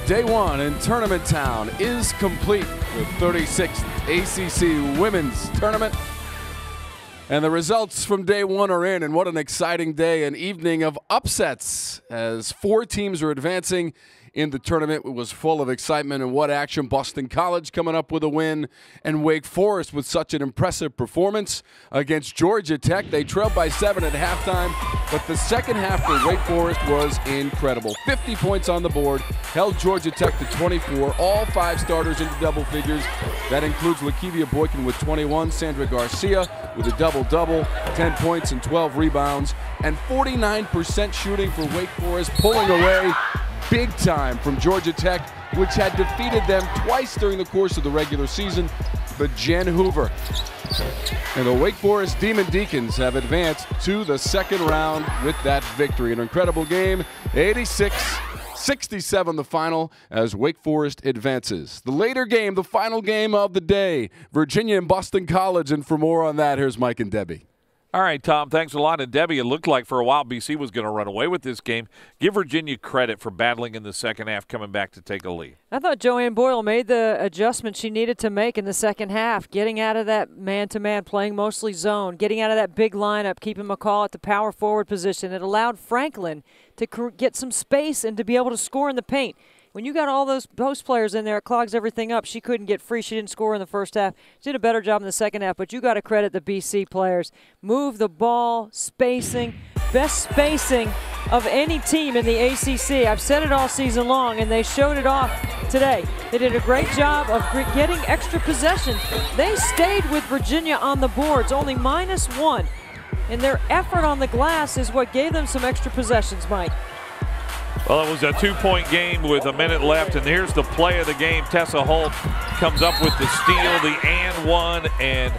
Day one in Tournament Town is complete with 36th ACC Women's Tournament. And the results from day one are in, and what an exciting day, an evening of upsets as 4 teams are advancing in the tournament. It was full of excitement and what action. Boston College coming up with a win, and Wake Forest with such an impressive performance against Georgia Tech. They trailed by 7 at halftime, but the second half for Wake Forest was incredible. 50 points on the board, held Georgia Tech to 24, all 5 starters into double figures. That includes Lakivia Boykin with 21, Sandra Garcia with a double-double, 10 points and 12 rebounds, and 49% shooting for Wake Forest, pulling away big time from Georgia Tech, which had defeated them twice during the course of the regular season. But Jen Hoover and the Wake Forest Demon Deacons have advanced to the second round with that victory. An incredible game, 86-67 the final as Wake Forest advances. The later game, the final game of the day, Virginia and Boston College. And for more on that, here's Mike and Debbie. All right, Tom, thanks a lot. And Debbie, it looked like for a while BC was going to run away with this game. Give Virginia credit for battling in the second half, coming back to take a lead. I thought Joanne Boyle made the adjustment she needed to make in the second half, getting out of that man-to-man, playing mostly zone, getting out of that big lineup, keeping McCall at the power forward position. It allowed Franklin to get some space and to be able to score in the paint. When you got all those post players in there, it clogs everything up. She couldn't get free. She didn't score in the first half. She did a better job in the second half, but you got to credit the BC players. Move the ball, spacing, best spacing of any team in the ACC. I've said it all season long, and they showed it off today. They did a great job of getting extra possessions. They stayed with Virginia on the boards, only -1. And their effort on the glass is what gave them some extra possessions, Mike. Well, it was a 2-point game with a minute left, and here's the play of the game. Tessa Holt comes up with the steal, the and one, and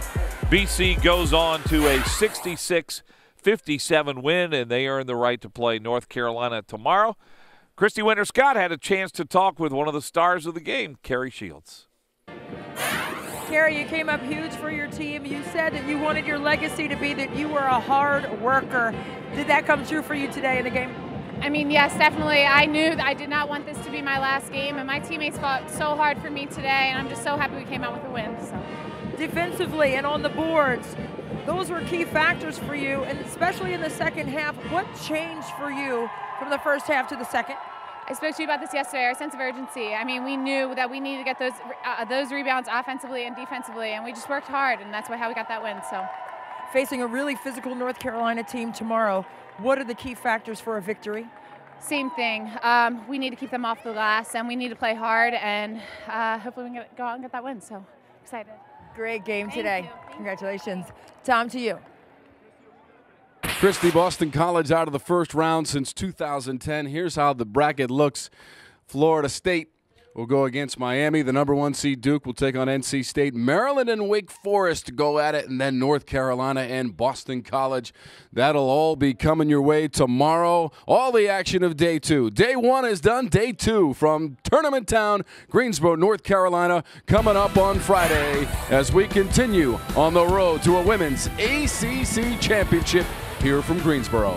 BC goes on to a 66-57 win, and they earn the right to play North Carolina tomorrow. Christy Winter-Scott had a chance to talk with one of the stars of the game, Carrie Shields. Carrie, you came up huge for your team. You said that you wanted your legacy to be that you were a hard worker. Did that come true for you today in the game? I mean, yes, definitely. I knew that I did not want this to be my last game, and my teammates fought so hard for me today, and I'm just so happy we came out with a win. So, defensively and on the boards, those were key factors for you, and especially in the second half. What changed for you from the first half to the second? I spoke to you about this yesterday, our sense of urgency. I mean, we knew that we needed to get those rebounds offensively and defensively, and we just worked hard, and that's how we got that win. So, facing a really physical North Carolina team tomorrow, what are the key factors for a victory? Same thing. We need to keep them off the glass, and we need to play hard, and hopefully we can go out and get that win. So excited. Great game today. Congratulations. Tom, to you. Christy, Boston College out of the first round since 2010. Here's how the bracket looks. Florida State will go against Miami. The #1 seed Duke will take on NC State. Maryland and Wake Forest go at it, and then North Carolina and Boston College. That'll all be coming your way tomorrow. All the action of day 2. Day 1 is done. Day 2 from Tournament Town, Greensboro, North Carolina, coming up on Friday as we continue on the road to a women's ACC championship here from Greensboro.